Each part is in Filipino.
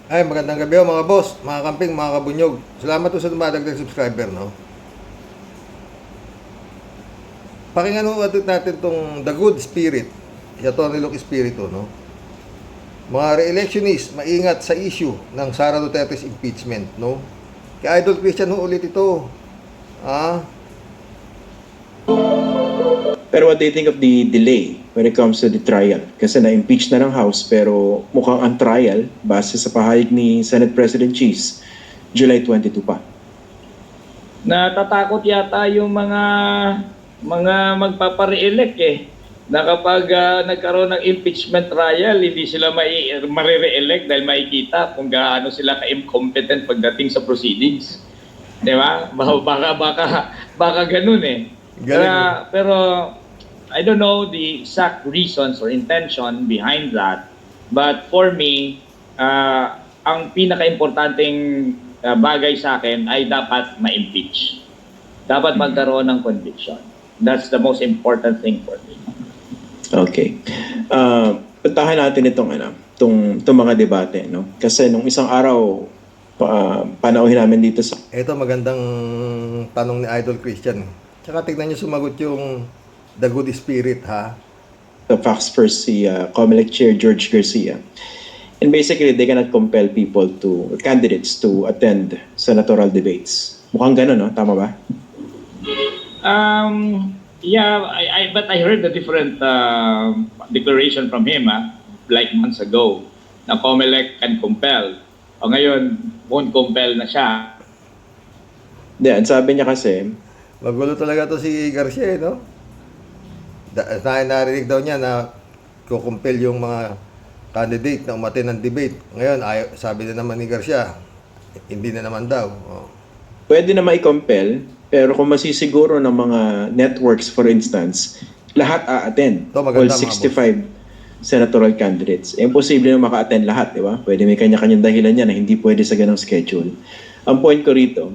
Ay, magandang gabi mga boss, mga kamping, mga kabunyog. Salamat po sa dumadagdag subscriber, no? Pakinggan mo natin tong The Good Spirit, si Atty. Luke Espiritu, no? Mga re-electionist, maingat sa issue ng Sara Duterte's impeachment, no? Kay Idol Christian ho ulit ito. Ah, Pero what do you think of the delay when it comes to the trial? Kasi na-impeach na ng House pero mukhang ang trial, base sa pahayag ni Senate President Cheese, July 22 pa. Natatakot yata yung mga magpapare-elect na kapag nagkaroon ng impeachment trial, hindi sila marire-elect dahil makikita kung gaano sila ka-incompetent pagdating sa proceedings. Di ba? Baka ganun galing. Pero I don't know the exact reasons or intention behind that. But for me, ang pinaka-importanting bagay sa akin ay dapat ma-impeach. Dapat magkaroon ng conviction. That's the most important thing for me. Okay. Puntahan natin itong mga debate, no? Kasi nung isang araw, panauhin namin dito sa Ito magandang tanong ni Idol Christian. Tsaka tignan niyo sumagot yung The Good Spirit, ha? Fox First si COMELEC Chair George Garcia. And basically, they cannot compel candidates to attend senatorial debates. Mukhang gano'n, no? Tama ba? Yeah, but I heard a different declaration from him like months ago na COMELEC can compel. O ngayon, won't compel na siya. Hindi, ang sabi niya kasi, Magulo talaga to si Garcia, no? Narinig daw niya na kukumpel yung mga candidate na umaten ng debate. Ngayon, sabi na naman ni Garcia, hindi na naman daw. Oh. pwede na ma-compel, pero kung masisiguro ng mga networks, for instance, lahat a-attend. Ito, All maganda, mga 65 senatorial candidates. Imposible na maka-attend lahat, di ba? Pwede may kanya-kanyang dahilan yan na hindi pwede sa ganang schedule. Ang point ko rito,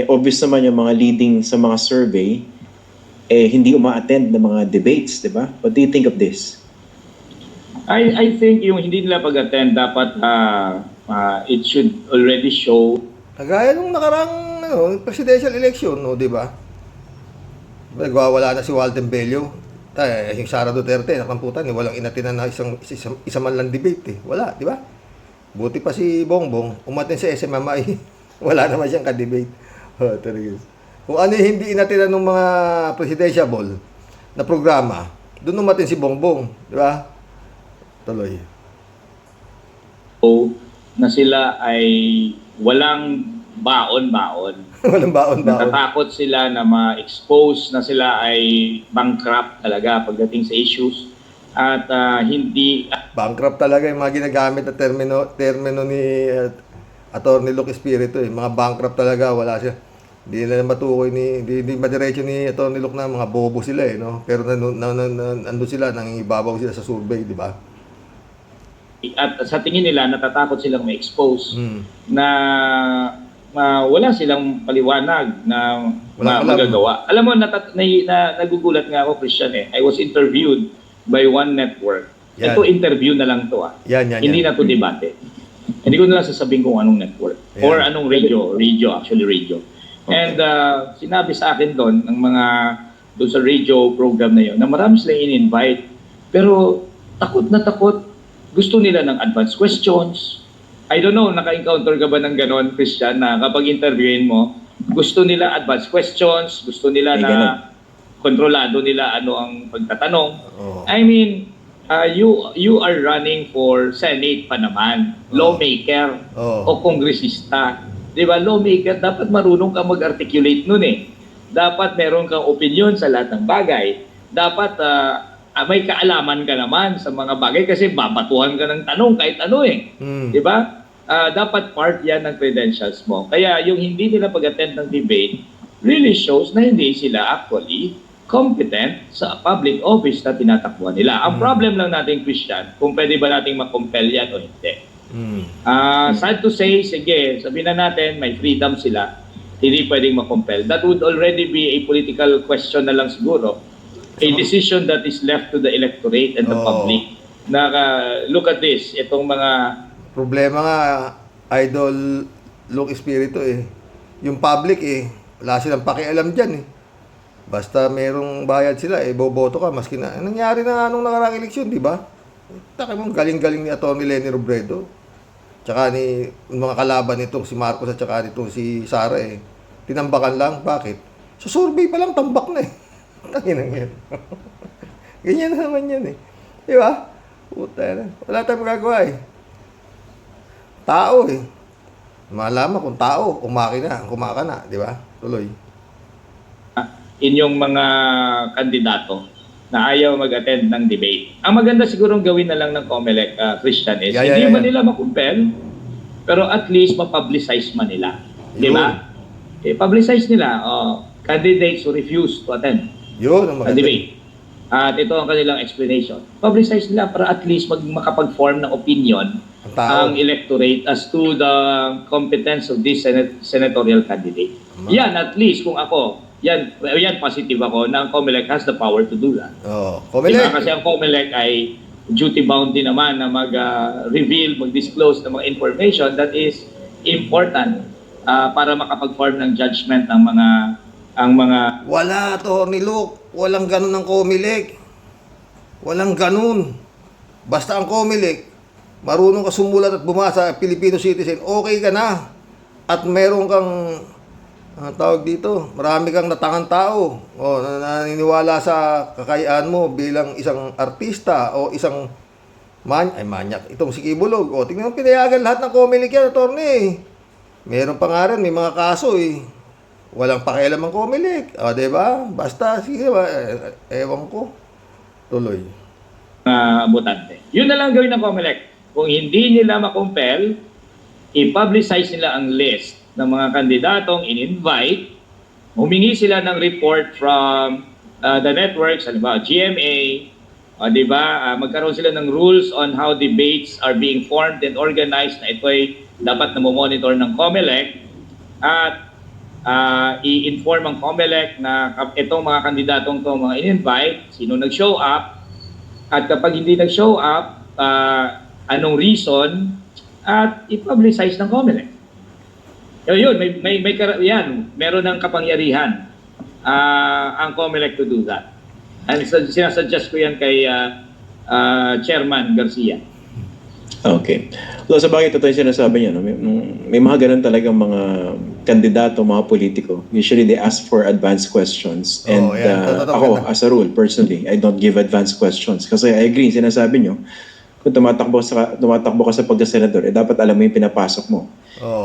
obvious naman yung mga leading sa mga survey, hindi uma-attend ng mga debates, di ba? What do you think of this? I think yung hindi nila pag-attend dapat it should already show. Kagaya nung nakarang presidential election, no, di ba? Nagwawala na si Walden Bello. Yung Sara Duterte, nakamputan, walang inatinan na isa man lang debate. Wala, di ba? Buti pa si Bongbong, umatin sa SMMI. Wala naman siyang ka-debate. Talaga. Kung ano yung hindi inatinan ng mga presidential na programa, doon umatin si Bongbong. Di ba? Tuloy. Na sila ay walang baon-baon. Walang baon-baon. Natatakot sila na ma-expose na sila ay bankrupt talaga pagdating sa issues at hindi Bankrupt talaga yung mga ginagamit na termino ni Atty. Luke Espiritu. Mga bankrupt talaga, wala siya. Hindi na matukoy hindi madiretso ni Atty. Luke na mga bobo sila no? Pero nandun sila, nangingibabaw sila sa survey, di ba? at sa tingin nila natatakot silang ma-expose na wala silang paliwanag na magagawa. Alam mo, nagugulat nga ako, Christian I was interviewed by one network. Yan. Ito interview na lang to Hindi na to debate. Hindi ko na lang sasabihin kung anong network. Yan. Or anong radio. Okay. And sinabi sa akin doon, doon sa radio program na yun, na marami silang in-invite. Pero takot na takot. Gusto nila ng advanced questions. I don't know, naka-encounter ka ba ng ganon, Christian, na kapag interviewin mo, gusto nila advanced questions, gusto nila na kontrolado nila ano ang pagtatanong. Oh. I mean, you are running for Senate pa naman, lawmaker o kongresista. Di ba, lawmaker, dapat marunong ka mag-articulate nun Dapat meron kang opinion sa lahat ng bagay. Dapat may kaalaman ka naman sa mga bagay kasi babatuhan ka ng tanong kahit ano Di ba? Dapat part yan ng credentials mo. Kaya yung hindi nila pag-attend ng debate really shows na hindi sila actually competent sa public office na tinatakbuhan nila. Ang problem lang natin, Christian, kung pwede ba nating makompel yan o hindi. Sad to say, sige, sabihin na natin, may freedom sila, hindi pwedeng makompel. That would already be a political question na lang siguro. A decision that is left to the electorate and the public. Look at this, itong mga Problema nga, Idol Luke Espiritu eh. Yung public eh, wala silang pakialam dyan eh. Basta merong bayad sila eh, boboto ka maski na. Nangyari na nga nung nakaraang eleksyon, di ba? Taka mo, galing-galing ni Atty. Leni Robredo. Tsaka ni mga kalaban nitong si Marcos at tsaka nitong si Sara eh. Tinambakan lang. Bakit? Sa survey pa lang, tambak na eh. Tanginang yan. Ganyan na naman yan eh. Di ba? Puta na. Wala tayong magagawa eh. Tao eh. Malaman kung tao o makina ang kumakana. Di ba? Tuloy. Inyong mga kandidato na ayaw mag-attend ng debate. Ang maganda sigurong gawin na lang ng COMELEC, Christian, is hindi man nila makumpel, pero at least mapublicize man nila. Di ba? Publicize nila, candidates who refuse to attend Yun ang the debate. At ito ang kanilang explanation. Publicize nila para at least makapag-form ng opinion ang electorate as to the competence of this senatorial candidate. Yan, at least kung ako, yan positive ako na ang COMELEC has the power to do that. COMELEC. Diba? Kasi ang COMELEC ay duty-bound din naman na mag-reveal, mag-disclose ng mga information that is important para makapag-form ng judgment ang mga... Wala, Atty. Luke. Walang ganun ng COMELEC. Walang ganun. Basta ang COMELEC, marunong ka sumulat at bumasa, Filipino citizen, okay ka na. At meron kang tawag dito, marami kang natangang tao naniniwala sa kakayaan mo bilang isang artista o isang manyak. Itong si Kibulog. Tingnan mo, pinayagan lahat ng COMELEC yan, attorney. Meron pa nga rin, may mga kaso eh. Walang pakialam ang COMELEC. Diba? Basta, sige ba, ewan ko. Tuloy. Botante. Yun na lang gawin ng COMELEC. Kung hindi nila makumpel, i-publicize nila ang list ng mga kandidatong in-invite, humingi sila ng report from the networks, halimbawa GMA, di ba? Magkaroon sila ng rules on how debates are being formed and organized na ito ay dapat na monitor ng COMELEC at i-inform ang COMELEC na itong mga kandidatong ito, mga in-invite, sino nag-show up, at kapag hindi nag-show up, anong reason, at i-publicize ng COMELEC. Yun, meron ng kapangyarihan ang COMELEC to do that. And sinasuggest ko yan kay Chairman Garcia. Okay. So, sa bagay, totoo yung sinasabi niya, no? May mga ganun talagang mga kandidato, mga politiko. Usually, they ask for advanced questions. And ako, as a rule, personally, I don't give advanced questions. Kasi I agree, sinasabi niyo, kung tumatakbo ka sa pagkasenador, dapat alam mo yung pinapasok mo.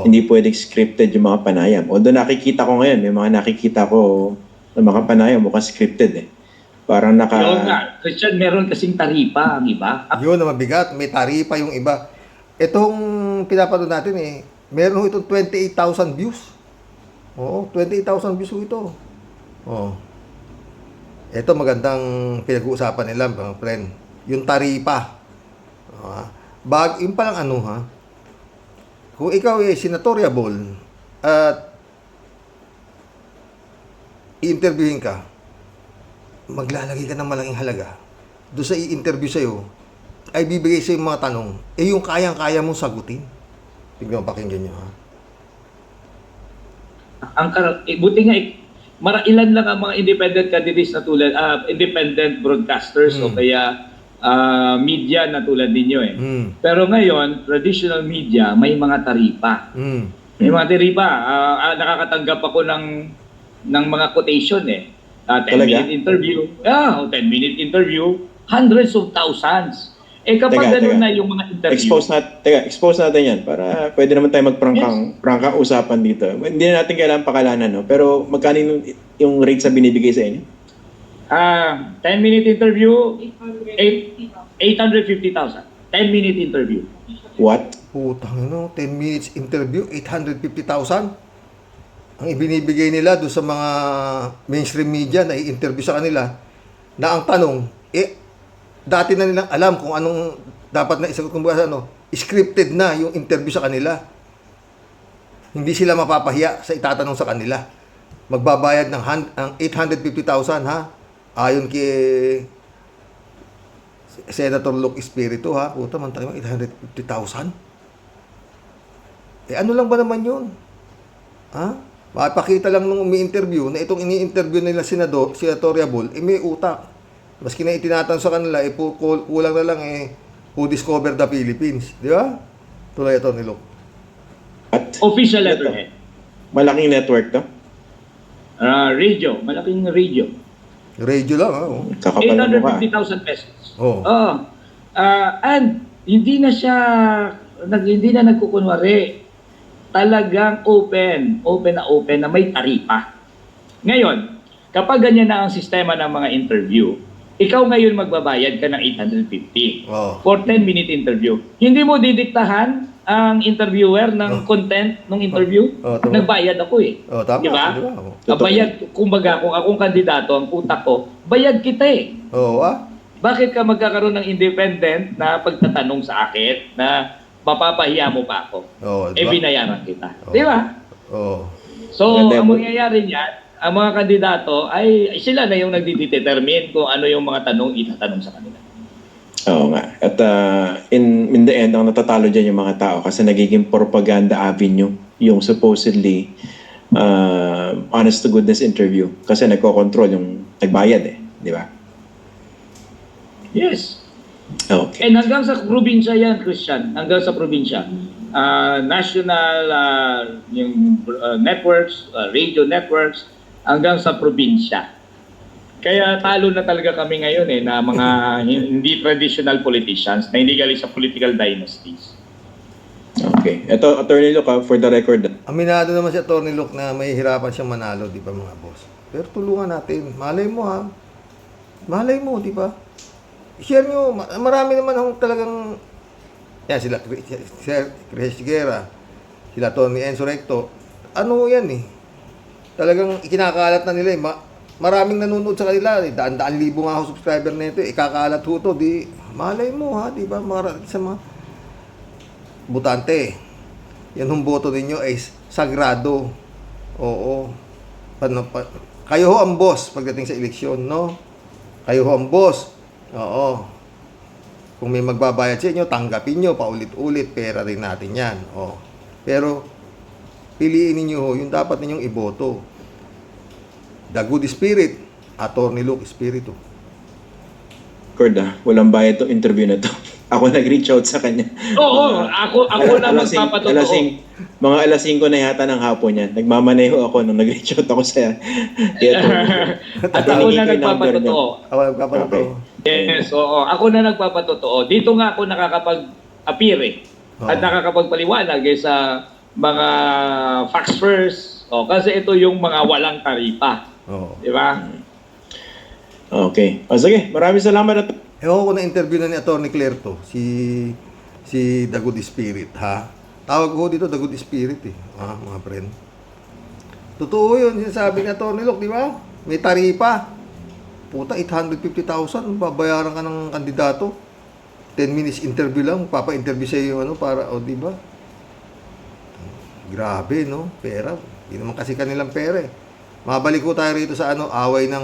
Hindi pwedeng scripted yung mga panayam. Although nakikita ko ngayon, may mga nakikita ko na mga panayam, mukhang scripted eh. Parang Yun nga, Christian, meron kasing taripa ang iba. Yun na mabigat, may taripa yung iba. Itong pinapanood natin eh, meron itong 28,000 views. 28,000 views ito. Ito magandang pinag-uusapan nila, mga friend. Yung taripa. Yung palang kung ikaw ay senatoriable at i-interviewin ka, maglalagay ka ng malaking halaga. Doon sa i-interview sa'yo, ay bibigay sa'yo yung mga tanong, yung kayang-kaya mong sagutin. Tignan mo, pakinggan nyo, ha? Buti nga, ilan lang ang mga independent candidates na tulad, independent broadcasters o kaya media na tulad ninyo eh. Pero ngayon, traditional media, may mga taripa. May mga taripa. Nakakatanggap ako ng mga quotation eh. 10-minute interview. 10-minute interview. Hundreds of thousands. Kapag gano'n na yung mga interview. Expose natin yan para pwede naman tayo magprangkang usapan dito. Hindi na natin kailangan pakalanan, no? Pero magkano yung rate sa binibigay sa inyo? 10-minute interview, 850,000. 10-minute interview. What? Putang 10 minutes interview, 850,000? Ang ibinibigay nila doon sa mga mainstream media na i-interview sa kanila, na ang tanong, dati na nilang alam kung anong dapat na isagot, kung scripted na yung interview sa kanila. Hindi sila mapapahiya sa itatanong sa kanila. Magbabayad ng 850,000, ha? Ayon kay Senator Luke Espiritu, ha? Puta, man tayo, 850,000? ano lang ba naman yun? Ha? Mapakita lang nung umi-interview na itong ini-interview nila senatoriable, may utak. Maski na itinatanong sa kanila, kulang na lang who discovered the Philippines. Di ba? Tuloy ito ni Luke. At Official letterhead. malaking network to. Radio. Malaking radio. Radio lang, ha? Oh. Kakapal na mukha. 850,000 pesos. Oh. And hindi na siya, hindi na nagkukunwari. Talagang open na may taripa. Ngayon, kapag ganyan na ang sistema ng mga interview, ikaw ngayon magbabayad ka ng 850 Oh. for 10-minute interview. Hindi mo didiktahan ang interviewer ng content ng interview. Tama. Nagbayad ako eh. Tama. Di ba? Di ba? Bayad, kumbaga, kung akong kandidato, ang utak ko, bayad kita eh. Oo, Bakit ka magkakaroon ng independent na pagtatanong sa akin na mapapahiya mo pa ako? Oo, Binayaran kita. Oo. Di ba? Oo. So, Maganda ang po. mangyayari niyan, ang mga kandidato ay sila na yung nagdedetermine kung ano yung mga tanong itatanong sa kanila. Oo nga. At in the end, ang natatalo dyan yung mga tao kasi nagiging propaganda avenue yung supposedly honest to goodness interview kasi nagko-control yung nagbayad di ba? Yes. Okay. And hanggang sa probinsya yan, Christian. Hanggang sa probinsya. National yung networks, radio networks, hanggang sa probinsya. Kaya talo na talaga kami ngayon na mga hindi traditional politicians na hindi galing sa political dynasties. Okay. Ito, Attorney Luke, for the record. Aminado naman si Atty. Luke na may hirapan siyang manalo, di ba mga boss? Pero tulungan natin. Malay mo ha. Malay mo, di ba? Share nyo. Marami naman akong talagang sila Chris Guerra, sila Tony Enzo Recto. Ano yan Talagang ikinakalat na nila maraming nanonood sa kanila. Daan-daan libo nga ako subscriber na ito. Ikakalat ho to. Di, malay mo ha. Di ba? Sa mga butante. Yan ang boto ninyo ay sagrado. Oo. Kayo ho ang boss pagdating sa eleksyon, no? Kayo ho ang boss. Oo. Kung may magbabayad sa inyo, tanggapin nyo, paulit-ulit, pera rin natin yan. Pero, piliin ninyo ho, yung dapat ninyong iboto. The good spirit, Atty. Luke Espiritu. Walang bayad tong interview na to. Ako nag-reach out sa kanya. Oo, ako na magpapatotoo. Mga alas 5 na yata ng hapon yan. Nagmamaneho ako nung nag-reach out ako sa At ako na nagpapatotoo. Ako nagpapatotoo. Yes, oo. Ako na nagpapatotoo. Dito nga ako nakakapag-appear at nakakapagpaliwanag sa mga facts first. Kasi ito yung mga walang taripa. Di ba? Okay. Sige, maraming salamat. Ewan ko na-interview na ni Atty. Claire to, si The Good Spirit, ha? Tawag ko dito, The Good Spirit, mga friend. Totoo yun, sinasabi ni Atty. Luke, di ba? May taripa. Puta, 850,000, babayaran ka ng kandidato. 10 minutes interview lang, papa-interview sa iyo, para, di ba? Grabe, no? Pera. Hindi naman kasi kanilang pera, Mabalik ko tayo rito sa away ng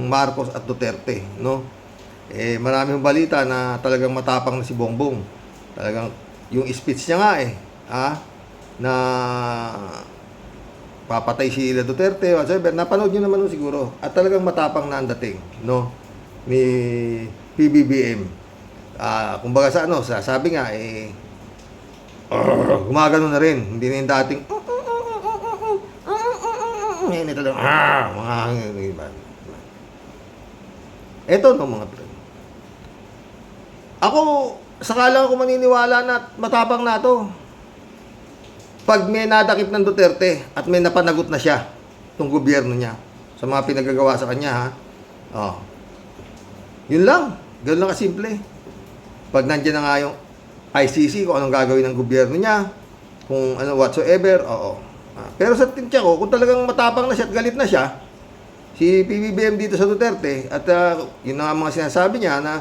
Marcos at Duterte, no? Maraming balita na talagang matapang na si Bongbong. Talagang yung speech niya nga na papatay si Duterte, whatever. Napanood niyo naman siguro. At talagang matapang na ang dating, no? Ni PBBM. Kumbaga sabi nga gumagano na rin. Hindi na yung dating ito lang mga ito mga friend. Ako sakala ko maniniwala na matapang na to pag may nadakip ng Duterte at may napanagot na siya itong gobyerno niya sa mga pinagagawa sa kanya yun lang, ganoon lang kasimple. Pag nandiyan na nga yung ICC kung anong gagawin ng gobyerno niya, kung ano whatsoever, pero sa tinsya ko, kung talagang matapang na siya at galit na siya, si PBBM dito sa Duterte, at yun na nga mga sinasabi niya na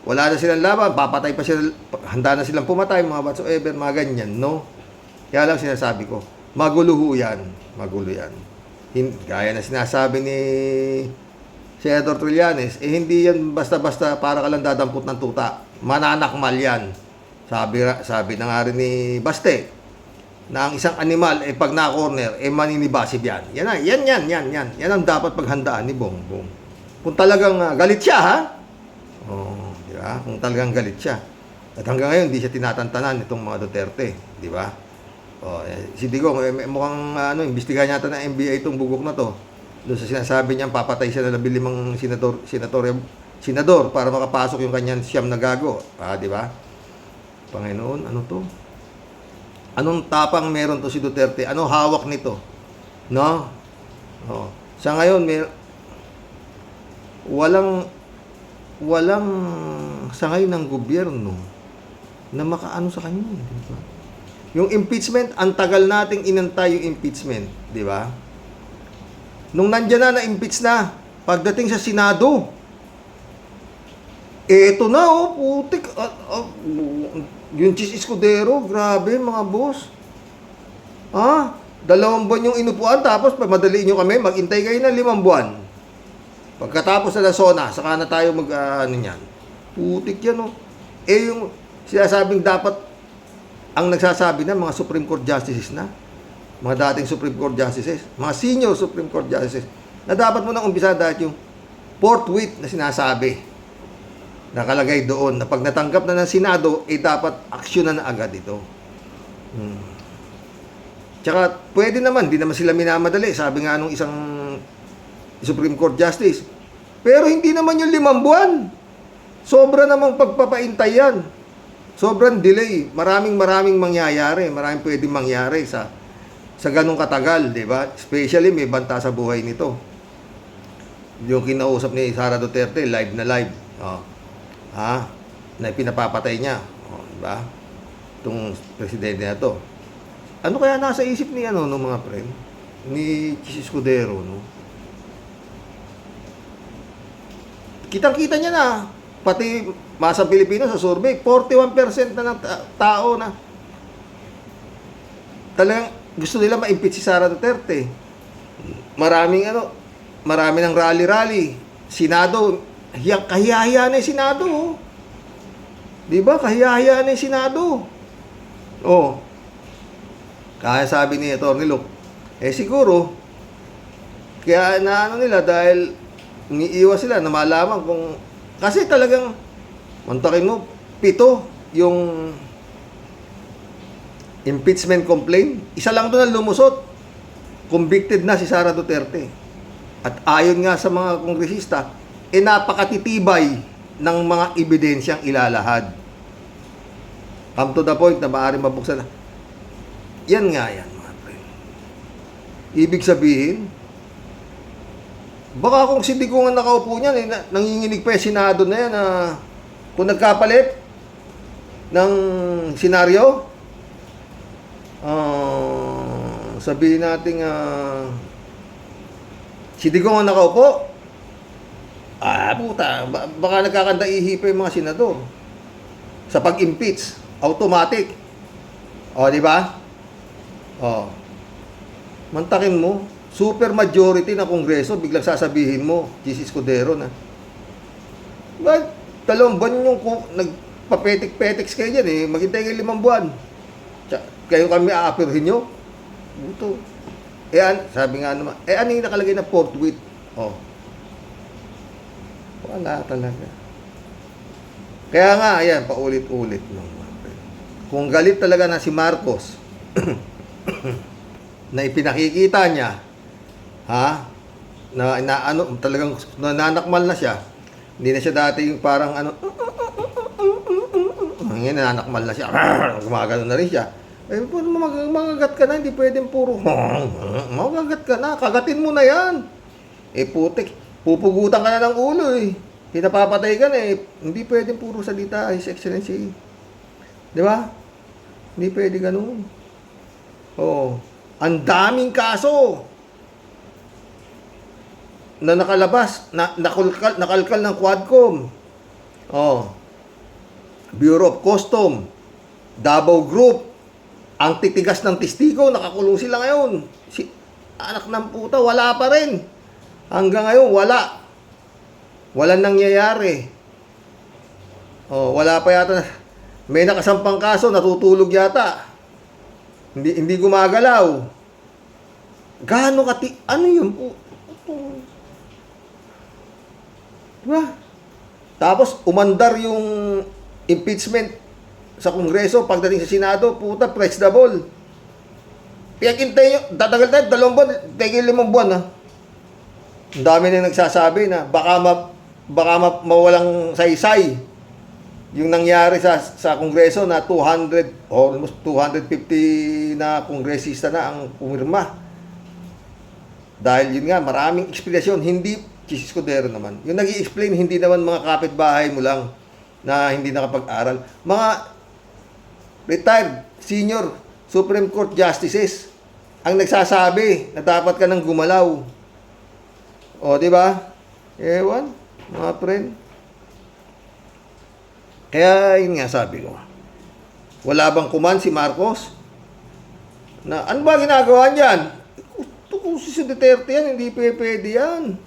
wala na silang laban, papatay pa sila, handa na silang pumatay, mga whatsoever, mga ganyan, no? Kaya lang sinasabi ko, magulo yan. Gaya na sinasabi ni Senator Trillanes, hindi yan basta-basta para ka lang dadampot ng tuta. Mananakmal yan. Sabi na nga rin ni Baste, na ang isang animal ay pag na-corner ay maninibasib yan. Yan ang dapat paghandaan ni Bongbong. Kung talagang galit siya, ha? Oh, di ba? Kung talagang galit siya. At hanggang ngayon, hindi siya tinatantanan itong mga Duterte, di ba? Oh, si Digong, mukhang imbestigahan yata ng NBI itong bugok na to. Doon sa sinasabi niya, papatay siya na 15 senador para makapasok yung kanyang siyam na gago. Di ba? Panginoon, ano to? Anong tapang meron to si Duterte? Ano hawak nito? No? Oh. Sa ngayon, walang sa ngayon ng gobyerno na makaano sa kanya. Di ba? Yung impeachment, ang tagal nating inantay yung impeachment. Di ba? Nung nandyan na-impeach na, pagdating sa Senado, eto na, putik. Yung Chis Escudero, grabe mga boss. 2 buwan yung inupuan, tapos madaliin nyo kami, maghintay kayo na 5 buwan. Pagkatapos na Sona, saka na tayo niyan. Putik yan, yung sinasabing dapat, ang nagsasabi na, mga Supreme Court Justices na, mga dating Supreme Court Justices, mga senior Supreme Court Justices, na dapat mo nang umpisa dahil yung forthwith na sinasabi, nakalagay doon na pag natanggap na ng Senado, dapat aksyonan na agad ito. Tsaka, pwede naman, di naman sila minamadali. Sabi nga nung isang Supreme Court Justice, pero hindi naman yung 5 buwan. Sobra namang pagpapaintay yan. Sobrang delay. Maraming mangyayari. Maraming pwedeng mangyari sa ganung katagal, di ba? Especially, may banta sa buhay nito. Yung kinausap ni Sara Duterte, live na live. Na pinapapatay niya. Diba? Itong presidente na to. Ano kaya nasa isip ni no mga friend? Ni Chis Escudero, no? Kitang-kita niya na. Pati Masa Pilipinas sa survey, 41% na ng tao na talagang gusto nila ma-impeach si Sara Duterte. Marami ng rally-rally. Senado, kahiyahiya na yung Senado. Diba? Kahiyahiya na yung Senado. Kaya sabi ni Atty. Luke, siguro, kaya nila dahil umiiwas sila na malaman kung, kasi talagang, mantakin mo, 7 yung impeachment complaint. Isa lang doon ang lumusot. Convicted na si Sara Duterte. At ayon nga sa mga kongresista, napakatitibay ng mga ebidensyang ilalahad. Come to the point na maaaring mabuksan na. Yan nga yan, mga friend. Ibig sabihin, baka kung si Digong ang nakaupo niyan, nanginginig pa yung Senado na yan na kung nagkapalit ng senaryo, sabihin natin si Digong ang nakaupo, puta, baka nagkakandaihi pa yung mga senador sa pag-impeach, automatic. Di ba? Mantakin mo, super majority na kongreso, biglang sasabihin mo, Chis Escudero na. Ba't 2 buwan yung nagpapetik-petiks kayo dyan maghintay kayo 5 buwan. Kayo kami aapirhin nyo? Buto. Sabi nga naman, ano yung nakalagay na forthwith? Wala talaga. Kaya nga, ayan, paulit-ulit. Kung galit talaga na si Marcos, na ipinakikita niya, talagang nananakmal na siya, hindi na siya dati yung parang ngayon nananakmal na siya, gumagano na rin siya. Magagat ka na, hindi pwedeng puro, magagat ka na, kagatin mo na yan. Putik, pupugutan ka na ng ulo pinapapatay ka na hindi pwedeng puro salita, His Excellency. Di ba? Hindi pwede ganun. Ang daming kaso na nakalabas, nakalkal ng Quadcom. Bureau of Custom, Davao Group, ang titigas ng testigo, nakakulong sila ngayon. Anak ng puta, wala pa rin. Hanggang ngayon, wala. Walang nangyayari. Wala pa yata. May nakasampang kaso, natutulog yata. Hindi gumagalaw. Gaano ano yun po? Diba? Tapos umandar yung impeachment sa Kongreso, pagdating sa Senado, puta, press the ball. Piyagintay nyo, tatagal tayo, 2 buwan, tigil 5 buwan, ha. Ang dami na nagsasabi na baka mawalang saysay yung nangyari sa Kongreso na 200 or almost 250 na kongresista na ang pumirma. Dahil yun nga, maraming eksplikasyon, hindi Chis Escudero naman. Yung nag-i-explain, hindi naman mga kapitbahay mo lang na hindi nakapag-aral. Mga retired senior Supreme Court justices ang nagsasabi na dapat ka nang gumalaw. O, di ba? Ewan, mga friend. Kaya, yun nga sabi ko. Wala bang kuman si Marcos? Na, ano ba ginagawa niyan? Kung si Duterte yan, hindi pwede yan.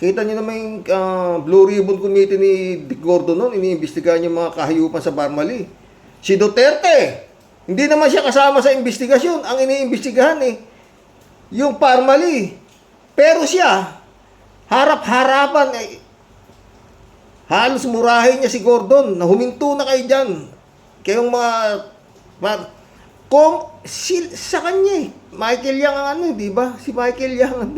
Kita niyo naman yung Blue Ribbon Committee ni Dick Gordon noon, iniimbestigahan yung mga kahayupan sa Parmali. Si Duterte, hindi naman siya kasama sa investigasyon. Ang iniimbestigahan yung Parmali. Pero siya, harap-harapan, halos murahin niya si Gordon na huminto na kayo dyan. Kayong sa kanya Michael Yang ang di ba? Si Michael Yang ang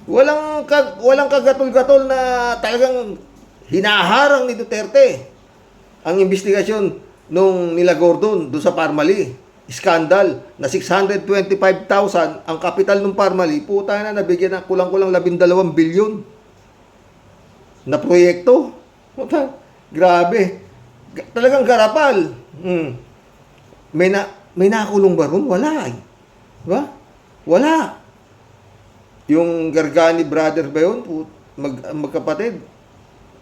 walang kagatol-gatol na talagang hinaharang ni Duterte ang investigasyon nung nila Gordon doon sa Parmali. Skandal na 625,000 ang kapital ng Parmali. Puta na, nabigyan ng kulang-kulang 12 bilyon na proyekto. Puta, grabe. Talagang garapal. May nakulong ba ron? Wala Diba? Wala. Yung Gargani brother ba yun? Magkapatid.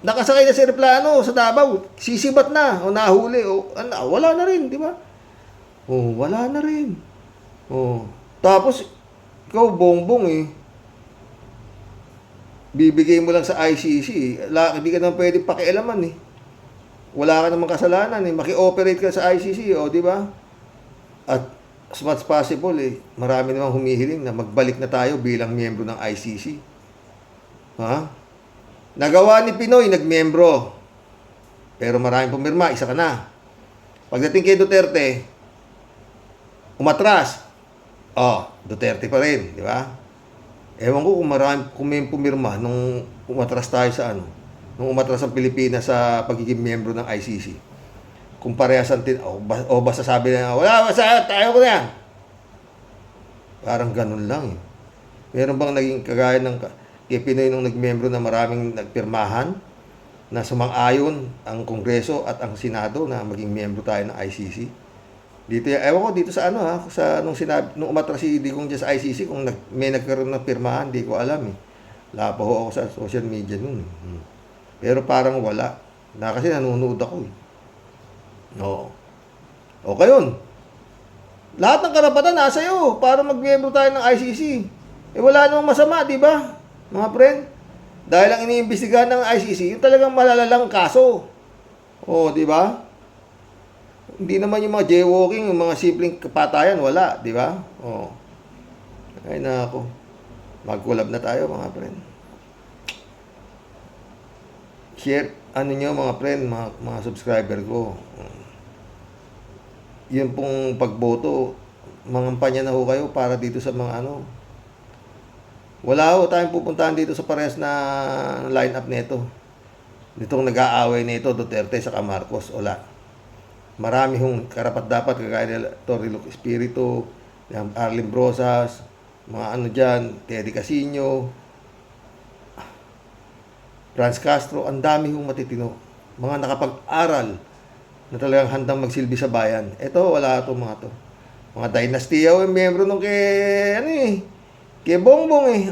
Nakasakay na sa aeroplano sa Davao. Sisibat na. O nahuli. Wala na rin. Di ba? Wala na rin. Tapos, ikaw bongbong bibigay mo lang sa ICC. Hindi ka naman pwede pakialaman Wala ka namang kasalanan Maki-operate ka sa ICC. Di ba? At as much possible marami namang humihiling na magbalik na tayo bilang miyembro ng ICC. Nagawa ni Pinoy, nagmiyembro. Pero maraming pumirma, isa ka na. Pagdating kay Duterte, umatras. Duterte pa rin, di ba? Ewan ko kung may pumirma nung umatras tayo sa nung umatras ang Pilipinas sa pagiging miyembro ng ICC. Kung parehas ang basta sabi na, basta tayo ko na yan. Parang ganun lang Meron bang naging kagaya ng kay Pinoy nung nagmiyembro na maraming nagpirmahan na sumang-ayon ang Kongreso at ang Senado na maging miyembro tayo ng ICC? Dito, ewan ko dito sa nung umatras si Digong dyan sa ICC, kung may nagkaroon ng pirmahan, di ko alam Lapo ako sa social media nun Pero parang wala. Kasi nanonood ako Okay yun. Lahat ng karapatan nasa iyo para mag-miyembro tayo ng ICC. Wala namang masama, di ba? Mga friend. Dahil ang iniimbestigahan ng ICC, yung talagang malalalang kaso. Di ba? Hindi naman yung mga jaywalking, yung mga simpleng kapatayan, wala, di ba? Ay nako. Mag-collab na tayo, mga friend. Share nyo, mga friend, mga subscriber ko. Yun pong pagboto, mangampanya na kayo para dito sa mga Wala tayong pupuntahan dito sa parehas na line-up nito. Ditong nag-aaway nito, Duterte sa Marcos, wala. Marami hong karapat-dapat, kagaya nila Torilo Espiritu, Arlene Brosas, mga dyan, Teddy Casino, Franz Castro, ang dami hong matitino. Mga nakapag-aral na talagang handang magsilbi sa bayan. Ito, wala ito mga to. Mga dynastiya miyembro nung kay Bongbong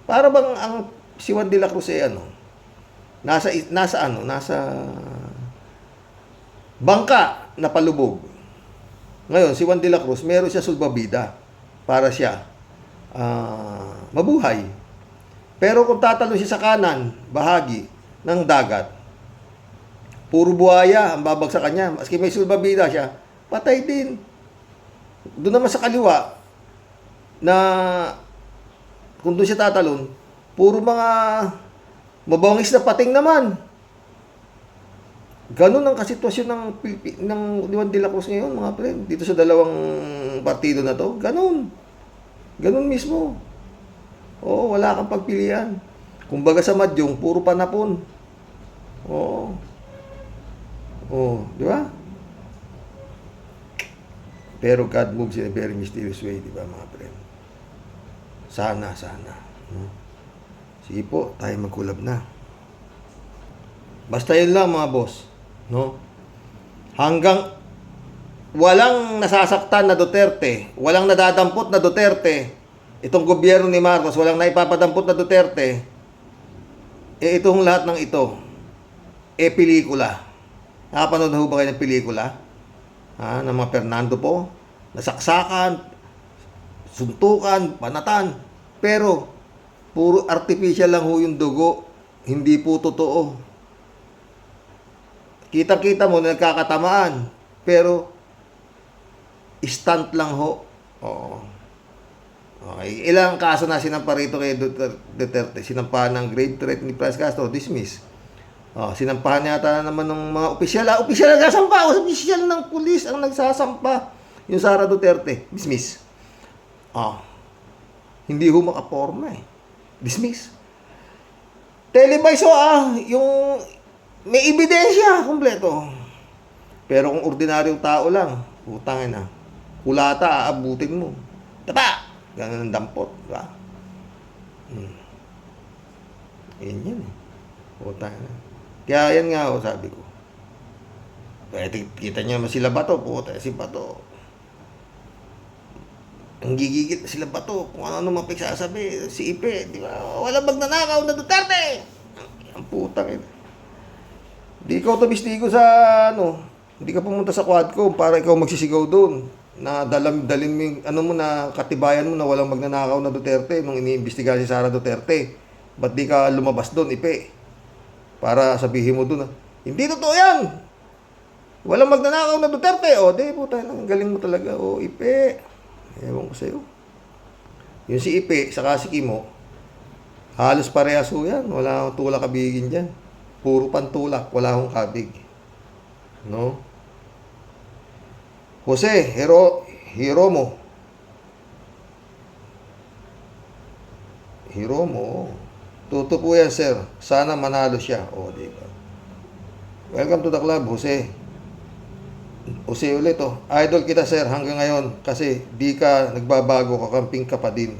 Para bang ang si Juan de la Cruz nasa bangka na palubog. Ngayon, si Juan de la Cruz, meron siya sulbabida para siya mabuhay. Pero kung tatalo siya sa kanan, bahagi ng dagat, puro buhaya ang babagsak kanya. Maski may sulbabida siya, patay din. Doon naman sa kaliwa, na kung doon siya tatalon, puro mga mabangis na pating naman. Ganun ang kasitwasyon ng Juan de la Cruz ngayon, mga friend. Dito sa dalawang partido na to, ganun. Ganun mismo. Oo, wala kang pagpilian. Kumbaga sa Madyong, puro panapon. Oo. Oo, di ba? Pero God moves in a very mysterious way, di ba, mga friend? Sana. No? Sige po, tayo magkulab na. Basta yun lang, mga boss. No? Hanggang walang nasasaktan na Duterte, walang nadadampot na Duterte, itong gobyerno ni Marcos, walang naipapadampot na Duterte, itong lahat ng ito, pelikula. Nakapanood na ho ba kayo ng pelikula? Ng mga Fernando po, nasaksakan, suntukan, panatan. Pero, puro artificial lang ho yung dugo. Hindi po totoo. Kita-kita mo na nagkakatamaan. Pero, stunt lang ho. Oo. Okay. Ilang kaso na sinampa rito kay Duterte? Sinampahan ng grave threat ni Franz Castro, dismiss. Sinampahan yata naman ng mga opisyal. Opisyal ang nagsasampa. Opisyal ng pulis ang nagsasampa. Yung Sara Duterte, dismiss. Hindi ho makaporma eh. Dismiss. Televiso yung may ebidensya kompleto. Pero kung ordinaryong tao lang, utangin na. Kulata, aabutin mo. Tapa! Ganun ang dampot. Diba? Yan eh. Utangin na. Kaya yan nga ako, sabi ko. Pwede kita niyo naman sila Bato, puta, si Bato. Ang gigigit sila Bato, kung ano mga pagsasabi, si Ipe, di ba? Wala magnanakaw na Duterte! Ang putang ito. Di ikaw tumistigo sa, hindi ka pumunta sa Quadcom para ikaw magsisigaw doon. Na dalin mo yung, na katibayan mo na walang magnanakaw na Duterte nung iniimbestiga si Sara Duterte. Ba't di ka lumabas doon, Ipe? Para sabihin mo doon hindi totoo yan. Walang magnanakaw na Duterte. Di puta, ang galing mo talaga. Ipe. Ewan ko sa'yo. Yung si Ipe, saka si Kimo, halos parehas ho yan. Wala akong tulak kabigin dyan. Puro pantulak. Wala akong kabig. No? Jose, Hiromo. Tuto po yan, sir. Sana manalo siya. Diba? Welcome to the club, Jose. Jose ulit, Idol kita, sir, hanggang ngayon. Kasi di ka nagbabago, kakamping ka pa din.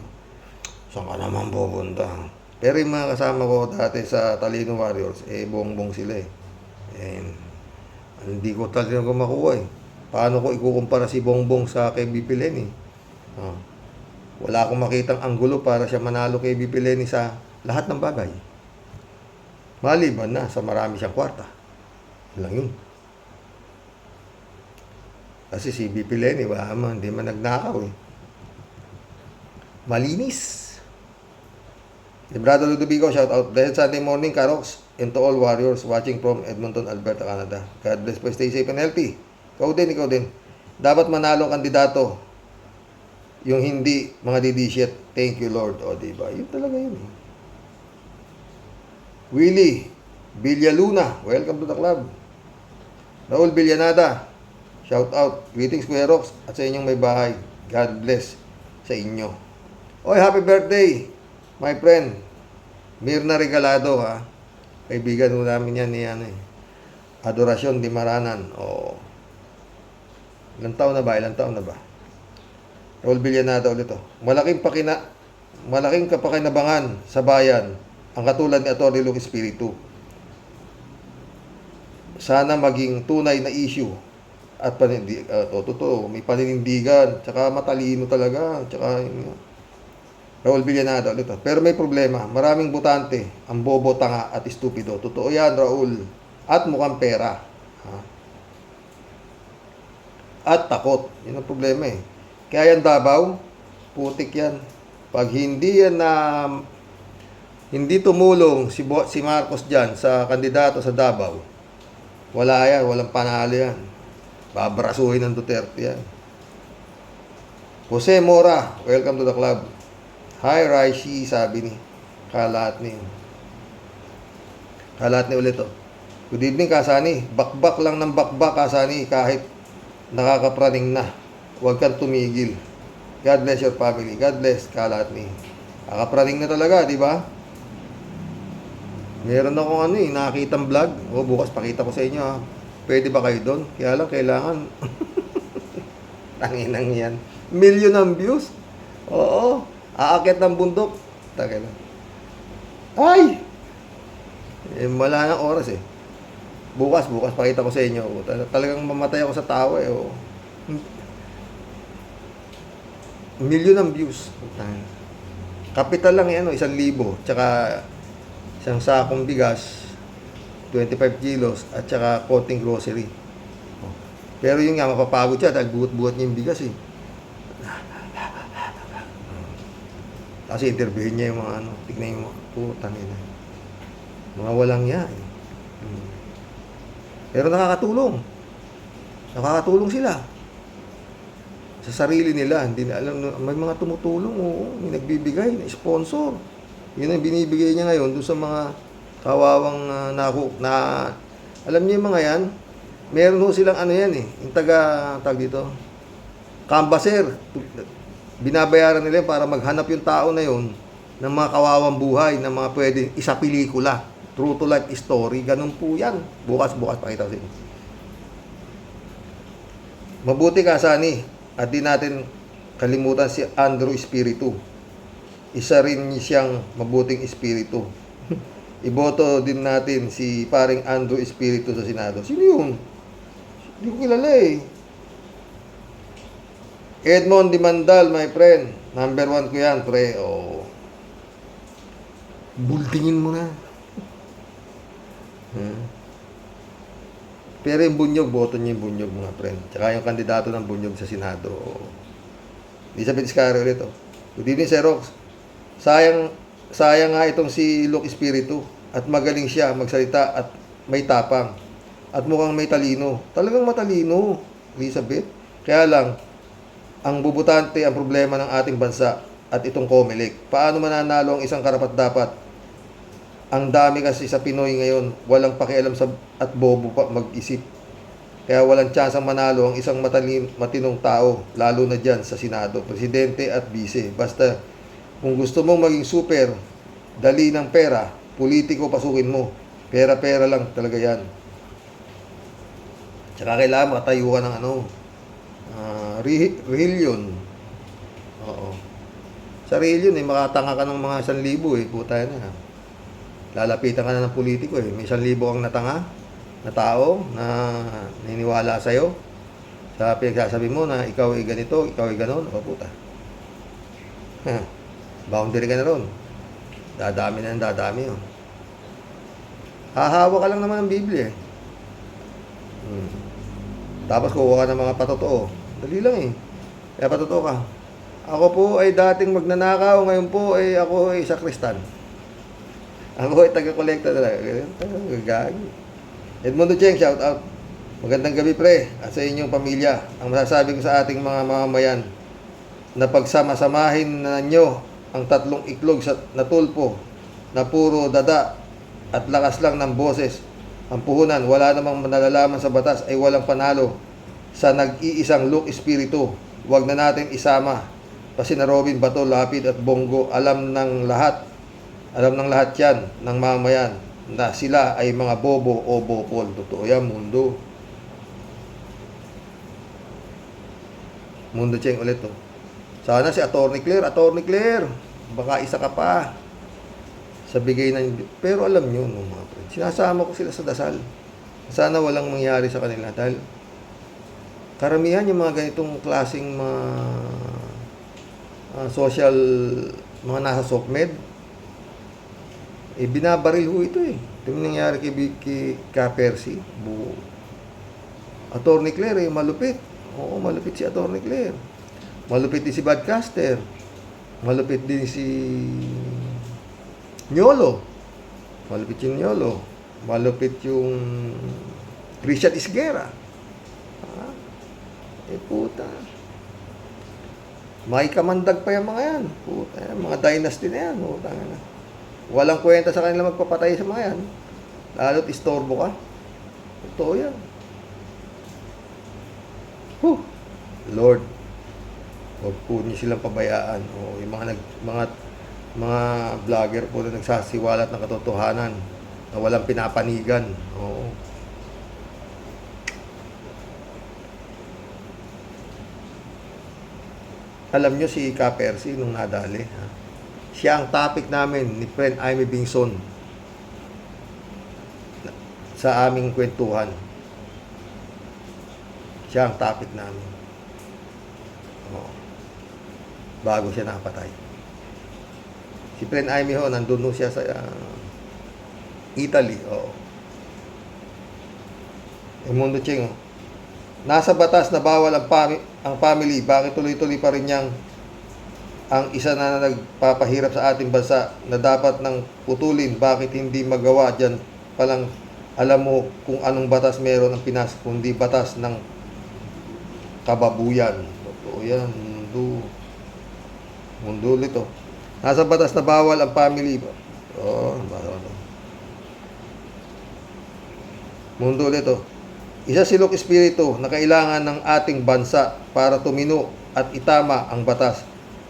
Saan ka naman pupunta? Pero yung mga kasama ko dati sa Talino Warriors, bongbong sila eh. Hindi ko talaga makuha eh. Paano ko ikukumpara si Bongbong sa kay BP Lenny? Wala akong makitang anggulo para siya manalo kay BP Lenny sa lahat ng bagay. Maliban na sa marami siyang kwarta. Lang yun. Kasi si BP Lenny, hindi man nagnakaw eh. Malinis. Librado Ludovico, shout out. Dahil Sunday morning, Karox, and to all warriors watching from Edmonton, Alberta, Canada. God bless po, stay safe and healthy. Ikaw din. Dapat manalo ang kandidato. Yung hindi, mga didishit. Thank you, Lord. Diba? Yun talaga yun eh. Willie Villaluna, welcome to the club. Raul Villanada, shout out. Greetings, Kuya Rox, at sa inyong may bahay. God bless sa inyo. Happy birthday, my friend. Mirna Regalado, Kaibigan mo namin yan ni Adorasyon Di Maranan. Ilang taon na ba? Raul Villanada ulit. Malaking kapakinabangan sa bayan ang katulad ni Atty. Luke Espiritu. Sana maging tunay na issue at totoo, may paninindigan, tsaka matalino talaga, tsaka Raul Villanada ulit. Pero may problema, maraming botante, ang bobo, tanga at estupido. Totoo yan, Raul. At mukhang pera. At takot. Yun ang problema eh. Kaya yan Davao, putik yan. Pag hindi yan hindi tumulong si Marcos dyan sa kandidato sa Davao, wala yan, walang panalo yan. Babrasuhin ng Duterte yan. Jose Mora, welcome to the club. Hi Raishi, sabi ni Kalatni. Kalatni ulit oh. Good evening Kasani. Bakbak lang ng bakbak Kasani kahit nakakapraning na. Huwag kang tumigil. God bless your family. God bless Kalatni. Nakakapraning na talaga, di ba? Meron akong nakitang vlog. O bukas pakita ko sa inyo ha. Pwede ba kayo doon? Kaya lang kailangan tanginang yan. Million ang views. Oo. Aakyat ng bundok. Taka lang. Ay! Wala nang oras eh. Bukas pakita ko sa inyo. Talagang mamatay ako sa tawa eh. Oh. Million ang views. Kapital lang yan, 1,000. Tsaka isang sakong bigas, 25 kilos, at saka konting grocery. Pero yun nga, mapapagod siya dahil buhat-buhat niya yung bigas eh. Kasi interviewin niya yung mga tignan yung mga putang ina. Mga walang yan eh. Pero nakakatulong. Nakakatulong sila. Sa sarili nila, hindi na alam, may mga tumutulong, oo, may nagbibigay, na sponsor. Yun ang binibigay niya ngayon doon sa mga kawawang alam niyo yung mga yan, meron ho silang yan eh, yung tag dito, canvasser, binabayaran nila para maghanap yung tao na yun ng mga kawawang buhay na mga pwede isa pelikula, true to life story, ganun po yan. Bukas pakita ko sa inyo. Mabuti Kasani, at di natin kalimutan si Andrew Espiritu. Isa rin siyang mabuting espiritu. Iboto din natin si paring Andrew Espiritu sa Senado. Sino yun? Hindi ko kilala eh. Edmond Dimandal, my friend. Number 1 ko yan, pre. Oh. Bultingin mo na. Pero yung Bunyog, boto niya yung Bunyog, mga friend. Tsaka yung kandidato ng Bunyog sa Senado. Elizabeth Iscaro ulit, oh. Good evening, Sir Rox. Sayang nga itong si Luke Espiritu at magaling siya magsalita at may tapang at mukhang may talino. Talagang matalino, Elizabeth. Kaya lang, ang bubutante ang problema ng ating bansa at itong COMELEC. Paano mananalo ang isang karapat-dapat? Ang dami kasi sa Pinoy ngayon, walang pakialam at bobo pa mag-isip. Kaya walang tsansang manalo ang isang matinong tao, lalo na dyan sa Senado, Presidente at Vice. Basta kung gusto mong maging super, dali ng pera, politiko pasukin mo. Pera-pera lang talaga yan. Tsaka kailangan makatayo ka ng rehiyon. Oo. Sa rehiyon makatanga ka ng mga 1,000 eh. Puta na. Lalapitan ka na ng politiko eh. May 1,000 kang natanga na tao na niniwala sa'yo. Sa pinagsasabi mo na ikaw ay ganito, ikaw ay ganon. O puta. Boundary ka na ron. Dadami na ng dadami. Oh. Hahawa ka lang naman ng Biblia eh. Tapos kuha ka ng mga patotoo. Dali lang eh. Kaya patotoo ka. Ako po ay dating magnanakaw. Ngayon po ay ako ay sakristan. Ako ay taga-kolekta talaga. Gagi. Edmundo Cheng, shout out. Magandang gabi pre. At sa inyong pamilya. Ang masasabi ko sa ating mga mamamayan na pagsama-samahin na nyo ang 3 iklog na tulpo na puro dada at lakas lang ng boses. Ang puhunan, wala namang nalalaman sa batas ay walang panalo sa nag-iisang Luke Espiritu. Huwag na natin isama pa sina Robin Bato, Lapid at Bongo. Alam ng lahat yan ng mamayan na sila ay mga bobo o bopol. Totoo yan, mundo. Mundo Cheng ulit to. Sana si Atty. Claire, baka isa ka pa sa bigay ng... Pero alam nyo, mga friends, sinasama ko sila sa dasal. Sana walang mangyari sa kanila dahil karamihan yung mga ganitong klaseng mga social, mga nasa SOCMED, binabaril ho ito eh. Ito yung nangyari kay Percy. Atty. Claire malupit. Oo, malupit si Atty. Claire. Malupit din si Badcaster. Malupit din si Nyolo. Malupit yung Nyolo. Malupit yung Richard Isguera. Puta. May kamandag pa yung mga yan. Puta, mga dynasty na yan. Puta na. Walang kwenta sa kanila magpapatay sa mga yan. Lalo't istorbo ka. Totoo yan. Lord, huwag po niyo silang pabayaan. O, yung mga vlogger po na nagsasiwalat ng katotohanan na walang pinapanigan. Oo. Alam nyo si Ka Percy nung nadali, ha? Siya ang topic namin ni friend Aimee Bingson sa aming kwentuhan. Siya ang topic namin. Bago siya napatay. Si friend Aimee ho, nandun siya sa Italy. Mundo Cheng, nasa batas na bawal ang family. Bakit tuloy-tuloy pa rin niyang ang isa na nagpapahirap sa ating bansa na dapat nang putulin? Bakit hindi magawa dyan palang alam mo kung anong batas meron ang Pinas, kundi batas ng kababuyan. Totoo yan, mundo ulit oh. Nasa batas na bawal ang family. Mundo ulit oh. Isa silok espiritu na kailangan ng ating bansa para tumino at itama ang batas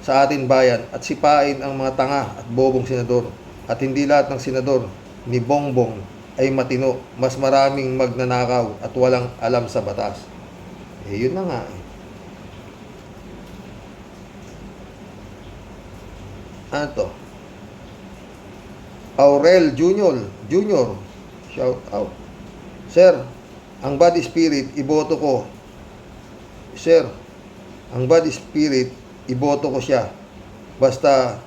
sa ating bayan at sipain ang mga tanga at bobong senador. At hindi lahat ng senador ni Bongbong ay matino. Mas maraming magnanakaw at walang alam sa batas. Yun na nga eh. Ano to? Aurel Junior, shout out. Sir, ang bad spirit, iboto ko. Sir, ang bad spirit, iboto ko siya. Basta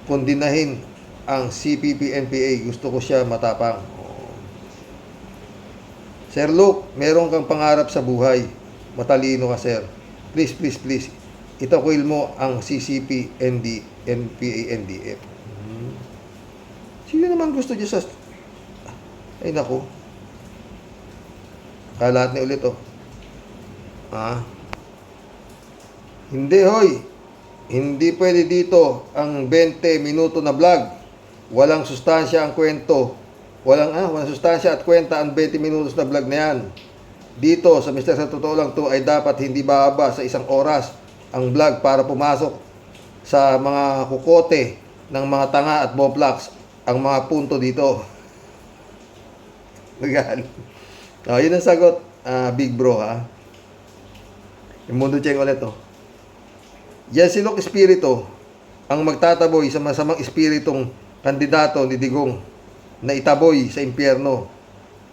kondinahin ang CPP-NPA. Gusto ko siya matapang. Sir Luke, meron kang pangarap sa buhay. Matalino ka, sir. Please, please, please. Itakwil mo ang CCP, NPA, NDF. Sino naman gusto niya sa... Ay, naku. Kalat ni ulit, oh. Hindi, hoy. Hindi pwede dito ang 20 minuto na vlog. Walang sustansya ang kwento. Walang sustansya at kwenta ang 20 minutos na vlog na yan. Dito, sa Mr. Sa Totoo Lang to, ay dapat hindi bababa sa 1 oras ang vlog para pumasok sa mga kukote ng mga tanga at boplax ang mga punto dito. Yun ang sagot, big bro, ha. Yung Mundo Cheng ulit, oh. Yan silok espiritu ang magtataboy sa masamang espiritong kandidato ni Digong na itaboy sa impyerno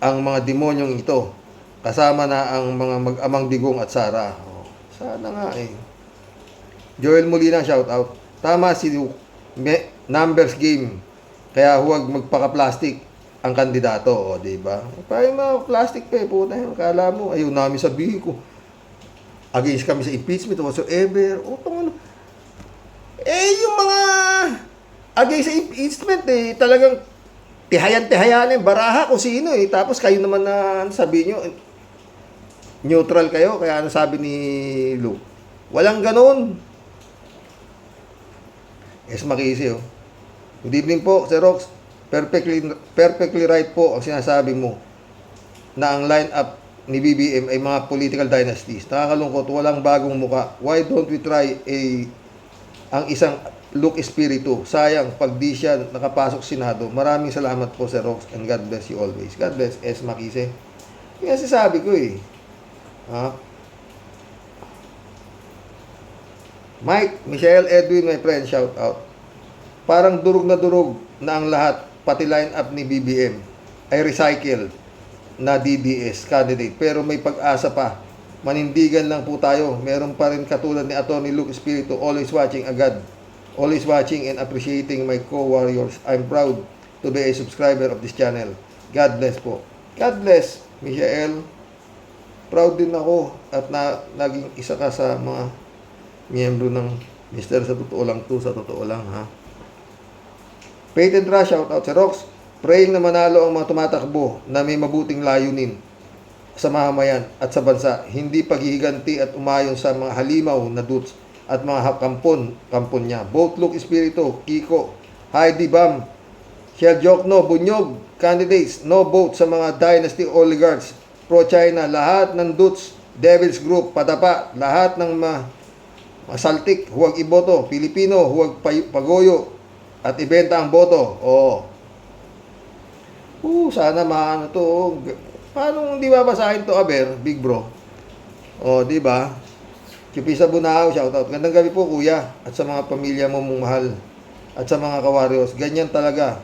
ang mga demonyong ito, kasama na ang mga mag-amang Digong at Sara. Sana nga eh. Joel Molina, shout out. Tama si Luke. Numbers game. Kaya huwag magpaka-plastic ang kandidato, diba? Parang mga plastic pa eh, puta. Kala mo, ayaw namin sabihin ko. Against kami sa impeachment whatsoever. Yung mga against sa impeachment eh, talagang tihayan-tihayan baraha kung sino eh. Tapos kayo naman na sabihin nyo, neutral kayo, kaya ano sabi ni Luke? Walang ganon. Yes, makisi, oh. Good evening po, Sir Rox. Perfectly right po ang sinasabi mo na ang line-up ni BBM ay mga political dynasties. Nakakalungkot, walang bagong muka. Why don't we try ang isang Luke espiritu? Sayang, pag di siya nakapasok Senado. Maraming salamat po, Sir Rox, and God bless you always. God bless, S. Makise. Yung sasabi ko eh. Mike, Michelle, Edwin, my friend, shout out. Parang durog na ang lahat, pati line up ni BBM ay recycle na DDS candidate. Pero may pag-asa pa. Manindigan lang po tayo. Meron pa rin katulad ni Atty. Luke Espiritu, always watching agad. Always watching and appreciating my co-warriors. I'm proud to be a subscriber of this channel. God bless po. God bless, Michelle. Proud din ako at naging isa ka sa mga miyembro ng Mr. Sa Totoo Lang to, sa totoo lang, ha. Faith and Trust, shout out si Rox. Praying na manalo ang mga tumatakbo na may mabuting layunin sa mamamayan at sa bansa, hindi paghihiganti at umayon sa mga halimaw na dudes at mga kampon niya. Both Luke Espiritu, Kiko, Heidi Bam, Shell Jokno, Bunyog, candidates, no vote sa mga dynasty oligarchs, pro-China, lahat ng dudes, Devil's Group, patapa, lahat ng masaltik, huwag iboto, Pilipino, huwag pagoyo, at ibenta ang boto. Sana maano to. Paano hindi babasahin to, Aber, Big Bro? Di ba? Chupisa Bunao, shout out. Gandang gabi po, kuya, at sa mga pamilya mo mong mahal, at sa mga kawaryos. Ganyan talaga,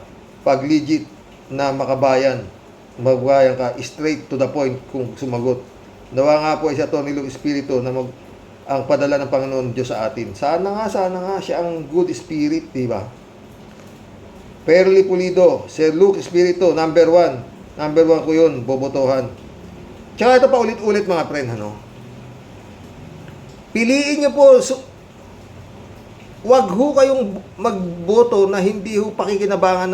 pag legit na magbayan ka, straight to the point kung sumagot. Nawa nga po siya to nilong espiritu na ang padala ng Panginoon Diyos sa atin. Sana nga siya ang good spirit, di ba? Perly Pulido, Sir Luke Espiritu, number 1. Number 1 ko yun, bobotohan. Tsaka ito pa ulit-ulit mga friend, piliin nyo po, wag ho kayong magboto na hindi ho pakikinabangan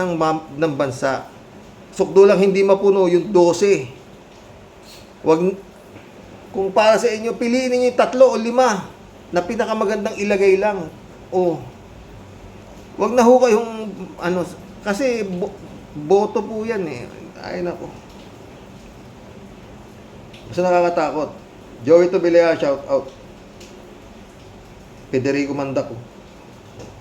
ng bansa. Sukdo lang hindi mapuno yung 12. Kung para sa inyo, piliin niyo yung 3 o 5 na pinakamagandang ilagay lang. Wag na ho kayong kasi boto po yan eh. Ay nako. Basta nakakatakot. Joey Tobilea, shout out. Federico Mandaco.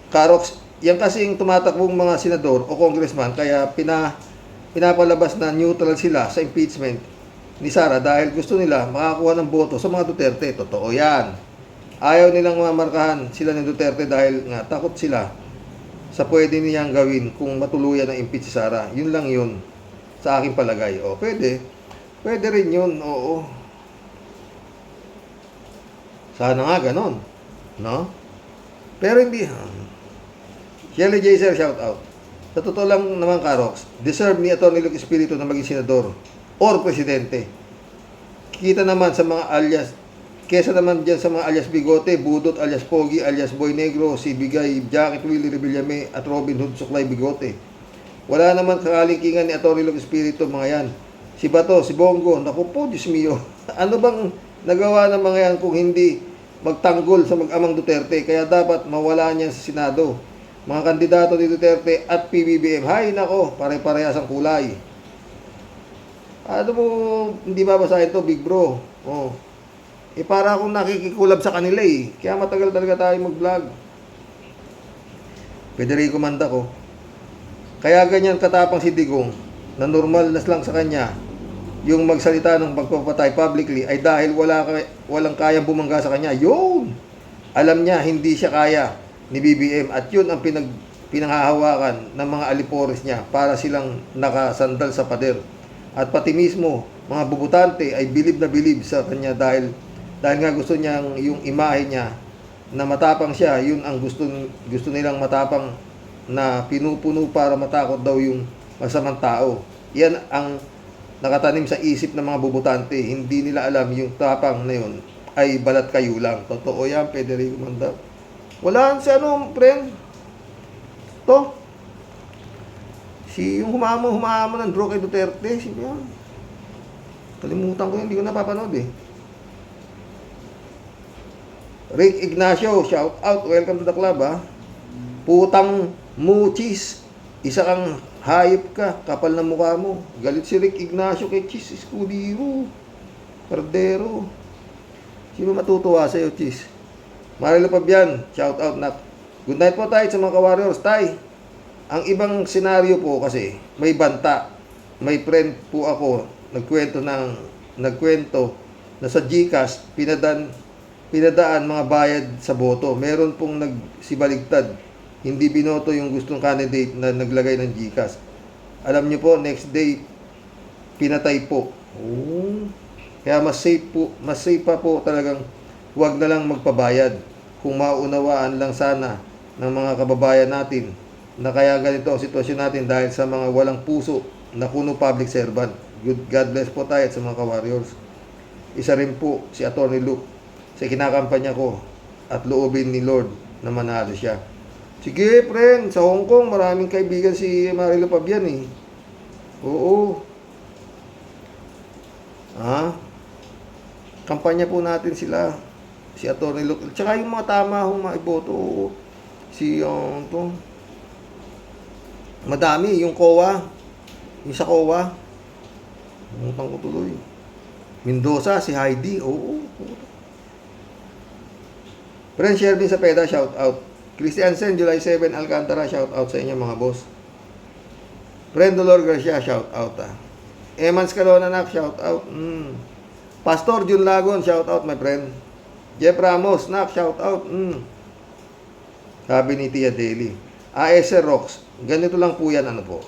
Karox, yan kasing tumatakbong mga senador o congressman, kaya pinapalabas na neutral sila sa impeachment ni Sara dahil gusto nila makakuha ng boto sa mga Duterte. Totoo yan. Ayaw nilang mamarkahan sila ni Duterte dahil nga takot sila sa pwede niyang gawin kung matuluyan ng impeach si Sara. Yun lang yun sa aking palagay. Pwede rin yun, oo. Sana nga ganon, no? Pero hindi. Shelly J. Sir, shout out. Sa totoo lang naman, Karox, deserve ni Atty. Luke Espiritu na maging senador or presidente. Kita naman sa mga alias, kesa naman dyan sa mga alias Bigote, Budot alias Pogi, alias Boy Negro, si Bigay, Jacket Willie Revillame, at Robin Hood Suklay Bigote. Wala naman kakalingkingan ni Atty. Luke Espiritu, mga yan. Si Bato, si Bongo, naku po, Diyos mio. Ano bang nagawa ng mga yan kung hindi magtanggol sa mag-amang Duterte? Kaya dapat mawala niya sa Senado. Mga kandidato ni Duterte at PBBM, hay nako, pare-parehas ang kulay. Ano mo, hindi babasahin to, Big Bro. Para akong nakikikulab sa kanila eh. Kaya matagal talaga tayo mag-vlog. Federico Mandaco. Kaya ganyan katapang si Digong na normal na lang sa kanya yung magsalita ng pagpapatay publicly ay dahil walang kayang bumangga sa kanya. Yun! Alam niya, hindi siya kaya ni BBM at yun ang pinanghahawakan ng mga alipores niya para silang nakasandal sa pader. At pati mismo, mga bubutante ay bilib na bilib sa kanya dahil nga gusto niyang yung imahe niya na matapang siya, yun ang gusto nilang matapang na pinupuno para matakot daw yung masamang tao. Yan ang nakatanim sa isip ng mga bubutante. Hindi nila alam yung tapang na yun ay balat kayo lang. Totoo yan, Federico Mandaco. Wala si friend. To. Yung humamo ng draw kay Duterte. Sino yan? Kalimutan ko yun, hindi ko napapanood eh. Rick Ignacio, shout out. Welcome to the club Putang Muchis, isa kang hayop ka, kapal na mukha mo. Galit si Rick Ignacio kay Chis Escudero, Perdero. Sino matutuwa sa'yo, Chis? Marilo Pabian, shout out na. Good night po tayo sa mga ka-warriors. Tay, ang ibang senaryo po kasi, may banta. May friend po ako, nagkwento na sa GCash, pinadaan mga bayad sa boto. Meron pong nagsibaligtad. Hindi binoto yung gustong candidate na naglagay ng GCash. Alam niyo po, next day, pinatay po. Kaya mas safe pa po talagang huwag na lang magpabayad. Kung maunawaan lang sana ng mga kababayan natin na kaya ganito ang sitwasyon natin dahil sa mga walang puso na kuno public servant. God bless po tayo at sa mga ka-warriors. Isa rin po si Atty. Luke sa kinakampanya ko at loobin ni Lord na manalo siya. Sige, friend. Sa Hong Kong, maraming kaibigan si Marilo Pabian eh. Oo. Kampanya po natin sila. Si Atty. Luke. Tsaka yung mga tama hong maiboto. Oo. Si, to. Madami. Yung COA. Yung sa COA. Umutang ko tuloy. Mendoza, si Heidi. Oo. Friend Shervin Sapeda, shout out. Christiansen, July 7, Alcantara, shout out sa inyo mga boss. Friend Dolor Garcia, shout out. Emans Calonanak, shout out. Pastor Jun Lagon, shout out my friend. Jeff Ramos, nak, shout out. Sabi ni Tia Daily. ASR Rocks, ganito lang po yan, ano po.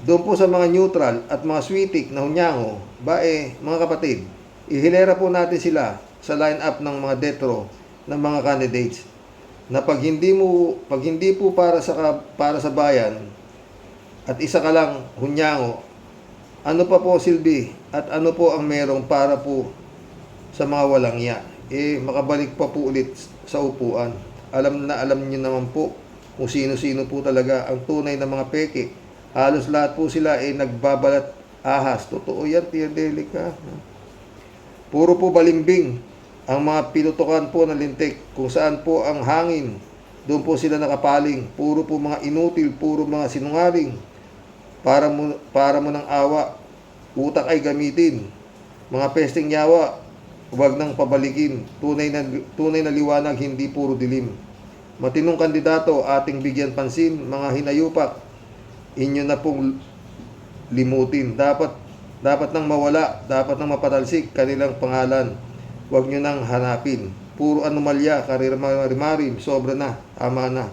Doon po sa mga neutral at mga sweetik na hunyango, mga kapatid, ihilera po natin sila sa line-up ng mga detro ng mga candidates na pag hindi po para sa bayan at isa ka lang hunyango, ano pa po silbi at ano po ang merong para po sa mga walang iya, makabalik pa po ulit sa upuan. Alam niyo naman po kung sino-sino po talaga ang tunay na mga peke. Halos lahat po sila nagbabalat ahas. Totoo yan, Tia Delica. Puro po balimbing ang mga pinutukan po ng lintik. Kung saan po ang hangin, doon po sila nakapaling. Puro po mga inutil, puro mga sinungaling. Para mo ng awa, utak ay gamitin. Mga pesting yawa, huwag nang pabalikin. Tunay na liwanag, hindi puro dilim. Matinong kandidato, ating bigyan pansin. Mga hinayupak, inyo na pong limutin. Dapat nang mawala, dapat nang mapatalsik kanilang pangalan. Huwag nyo nang hanapin. Puro anomalya, karir-marim, sobra na, ama na.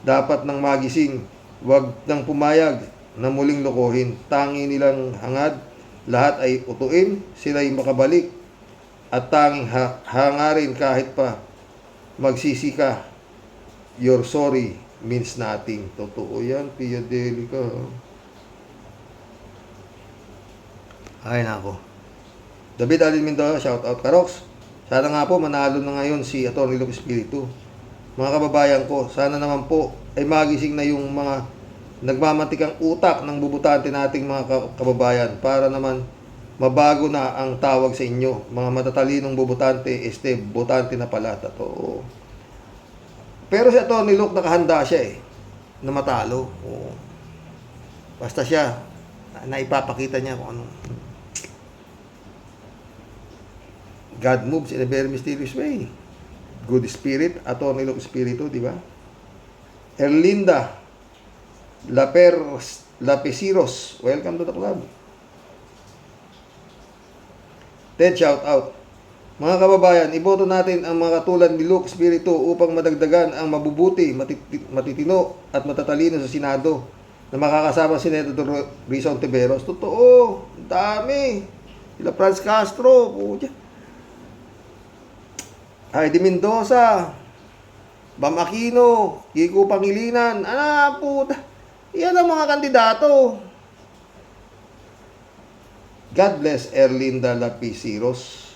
Dapat nang magising, huwag nang pumayag na muling lokohin. Tangi nilang hangad, lahat ay utuin, sila'y makabalik. At tanging hangarin kahit pa magsisi ka. Your sorry means nothing. Totoo yan, Tia Delica. Ay, nako. David Alin Mendoza, shout out. Karox, sana nga po manalo na ngayon si Atty. Luke Espiritu. Mga kababayan ko, sana naman po ay magising na yung mga nagmamantikang utak ng bubutante nating mga kababayan para naman mabago na ang tawag sa inyo. Mga matatalinong bubutante, butante na pala. Totoo. Pero si Atty. Luke nakahanda siya na matalo. Oo. Basta siya, naipapakita niya kung ano. God moves in a very mysterious way. Good Spirit, Atty. Luke Espiritu, di ba? Erlinda Lapesiros, welcome to the club. Ted, shout out. Mga kababayan, iboto natin ang mga katulad ni Luke Espiritu upang madagdagan ang mabubuti, matitino at matatalino sa Senado na makakasama si Senator Risa Ontiveros. Totoo, dami. Sila Franz Castro, Heidi Mendoza, Bam Aquino, Kiko Pangilinan, puta. Yan ang mga kandidato. God bless Erlinda Lapisiros.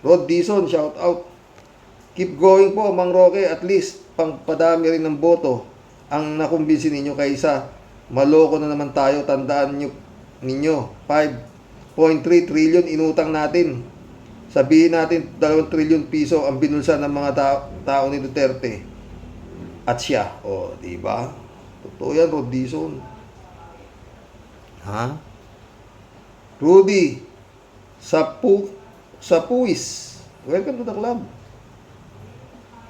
Rod Dizon, shout out. Keep going po, Mang Roque. At least, pangpadami rin ng boto ang nakumbinsi ninyo kaysa maloko na naman tayo. Tandaan ninyo, 5.3 trillion inutang natin. Sabihin natin, 2 trillion piso ang binulsa ng mga tao ni Duterte. At siya. O, diba? Totoo yan, Rod Dizon. Ha? Rudy Sapuis, welcome to the club.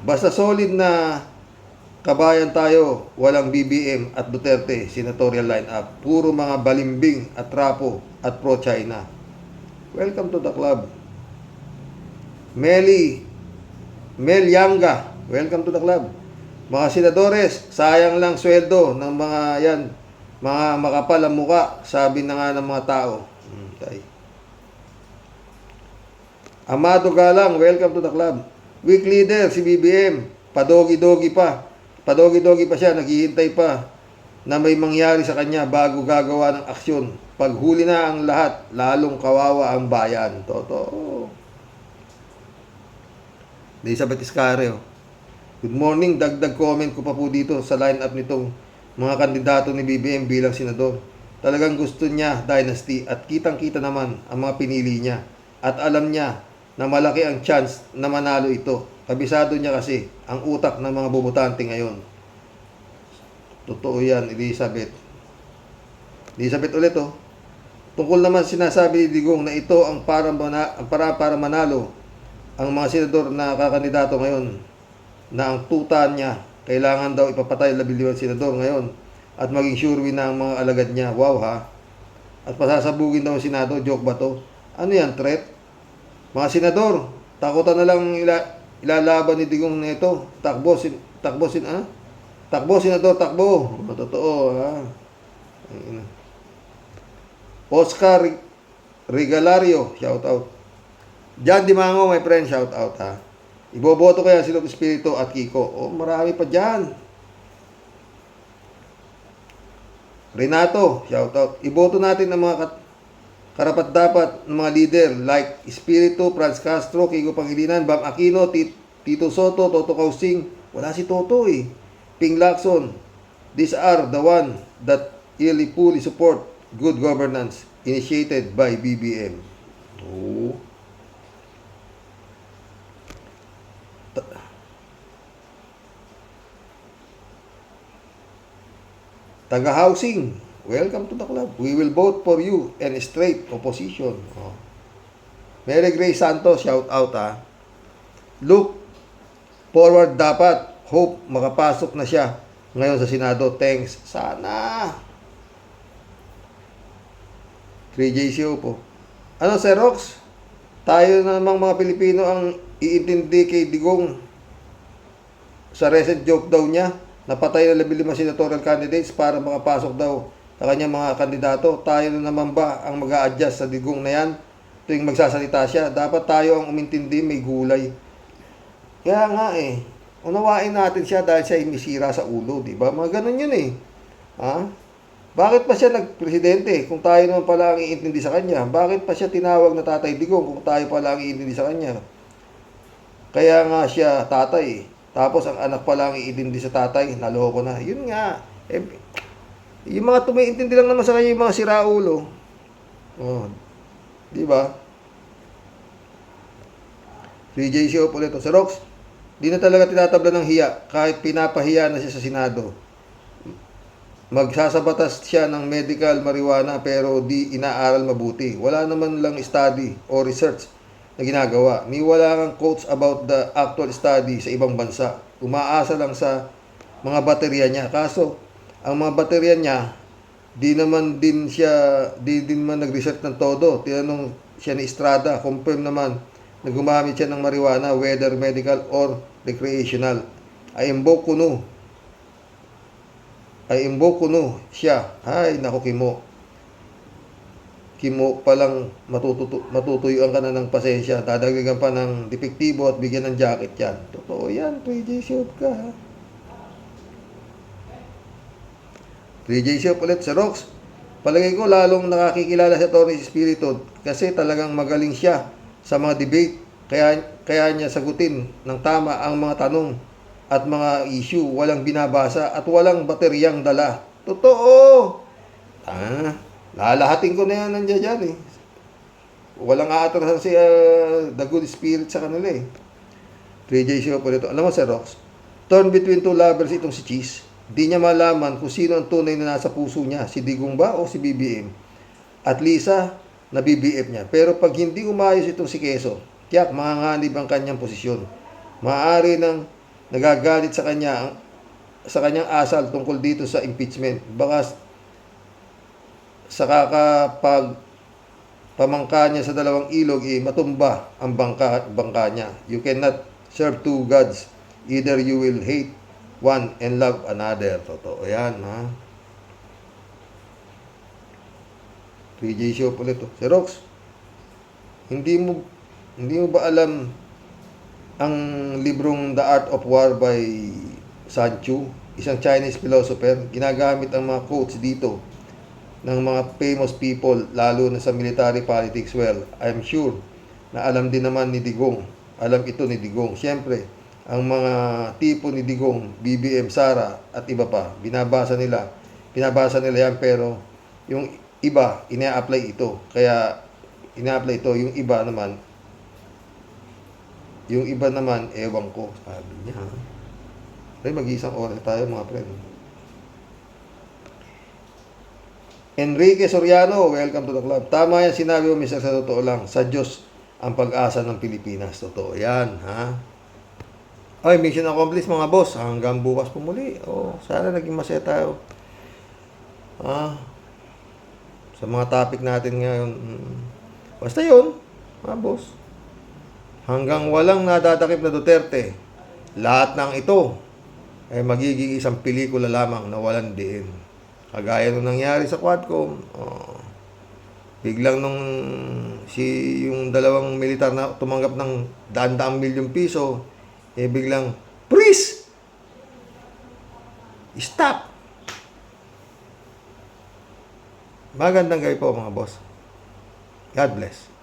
Basta solid na kabayan tayo, walang BBM at Duterte senatorial lineup. Puro mga balimbing at trapo at pro-China. Welcome to the club. Mel Yanga, welcome to the club. Mga senadores, sayang lang sweldo ng mga yan, mga makapal ang muka, sabi na nga ng mga tao. Okay. Amado Galang, welcome to the club. Weak leader, si BBM, padogi-dogi pa siya, naghihintay pa na may mangyari sa kanya bago gagawa ng aksyon. Paghuli na ang lahat, lalong kawawa ang bayan. Totoo. Elizabeth Iscareo, good morning, dagdag comment ko pa po dito sa line-up nitong mga kandidato ni BBM bilang senador. Talagang gusto niya dynasty at kitang-kita naman ang mga pinili niya. at alam niya na malaki ang chance na manalo ito. Kabisado niya kasi ang utak ng mga bobotante ngayon. Totoo yan, Elizabeth. Elizabeth ulit, oh. Tungkol naman sinasabi ni Digong na ito ang para manalo ang mga senador na kakandidato ngayon, na ang tuta niya kailangan daw ipapatay 15 senador ngayon at maging sure win na ang mga alagad niya. Wow, ha? At pasasabugin daw ang Senado. Joke ba to? Ano yan, threat? Mga senador, takutan na lang ilalaban ni Digong na ito. Takbo, senador, takbo. Totoo, ha? Oscar Regalario, shout out. Jan Dimango, my friend, shout out, ha. Iboboto kaya si Lord Espiritu at Kiko. Oh, marami pa dyan. Renato, shout out. Iboto natin ang mga karapat-dapat ng mga leader like Espiritu, Franz Castro, Kiko Pangilinan, Bam Aquino, Tito Soto, Toto Kausing. Wala si Toto, eh. Ping Lacson. These are the one that really fully support good governance initiated by BBM. Oh. Taga-housing, welcome to the club. We will vote for you and straight opposition. Oh. Mary Grace Santos, shout out, ha. Look forward dapat. Hope makapasok na siya ngayon sa Senado. Thanks. Sana. 3JCO po. Ano, Sir Rox? Tayo namang mga Pilipino ang iintindi kay Digong sa recent joke daw niya. Napatay na 15 senatorial candidates para makapasok daw sa kanyang mga kandidato. Tayo na naman ba ang mag-a-adjust sa Digong na yan tuwing magsasalita siya? Dapat tayo ang umintindi, may gulay. Kaya nga, eh. Unawain natin siya dahil siya imisira sa ulo, di ba? Mga ganun yun, eh. Ha? Bakit pa siya nagpresidente kung tayo naman pala ang iintindi sa kanya? Bakit pa siya tinawag na Tatay Digong kung tayo pala ang iintindi sa kanya? Kaya nga siya tatay. Tapos ang anak pala ang iintindi sa tatay. Naloko na. Yun nga. Eh, yung mga tumiintindi lang naman sa kanya, yung mga siraulo. Oh, di ba? 3JCO po ulit. Sir Rox, di na talaga tinatabla ng hiya kahit pinapahiya na siya sa Senado. Magsasabatas siya ng medical marijuana pero di inaaral mabuti. Wala naman lang study o research na ginagawa. Ni wala kang quotes about the actual study sa ibang bansa. Umaasa lang sa mga baterya niya. Kaso, ang mga baterya niya, di din man nag-research ng todo. Tinanong siya ni Estrada, confirm naman na gumamit siya ng marijuana, whether medical or recreational. I invoke kuno siya. Ay, naku, Kimo palang matutuyuan ka na ng pasensya. Dadagdagan pa ng depektibo at bigyan ng jacket yan. Totoo yan, 3J Shop ka, ha. 3J Shop ulit sa Rox. Palagay ko lalong nakakikilala sa Tony Espiritu kasi talagang magaling siya sa mga debate. Kaya niya sagutin ng tama ang mga tanong at mga issue, walang binabasa at walang bateryang dala. Totoo! Lalahatin ko na yan nandiyan dyan, eh. Walang aatrasan si the good spirit sa kanila, eh. 3J show po dito. Alam mo, Sir Rox, torn between two lovers itong si Cheese. Di niya malaman kung sino ang tunay na nasa puso niya, si Digong ba o si BBM. At Lisa, na BBM niya. Pero pag hindi umayos itong si Quezon, tiyak manganganib ang kanyang posisyon. Maaari nang nagagalit sa kanyang asal tungkol dito sa impeachment. Baka sa pamangka niya sa dalawang ilog, matumba ang bangka niya. You cannot serve two gods. Either you will hate one and love another. Totoo yan, ha. 3J show ulit to. Si Rox, hindi mo ba alam ang librong The Art of War by Sun Tzu, isang Chinese philosopher? Ginagamit ang mga quotes dito ng mga famous people, lalo na sa military politics. Well, I'm sure na alam din naman ni Digong. Alam ito ni Digong. Siyempre, ang mga tipo ni Digong, BBM, Sara, at iba pa, pinabasa nila yan, pero yung iba, ina-apply ito. Kaya, ina-apply ito. Yung iba naman, ewan ko. Sabi niya. Ay, mag-iisang oras tayo mga friend. Enrique Soriano, welcome to the club. Tama yan sinabi mo, Mr. Sa totoo lang. Sa Diyos ang pag-asa ng Pilipinas. Totoo yan, ha? Ay, mission accomplished mga boss. Hanggang bukas po muli. Oh, sana naging masaya tayo. Sa mga topic natin ngayon. Basta yun, mga boss. Hanggang walang nadadakip na Duterte, lahat ng ito ay magiging isang pelikula lamang na walang diin. Kagaya nung nangyari sa Quadcom, biglang nung yung dalawang militar na tumanggap ng daan-daang milyong piso, biglang, please! Stop! Magandang gabi po mga boss. God bless.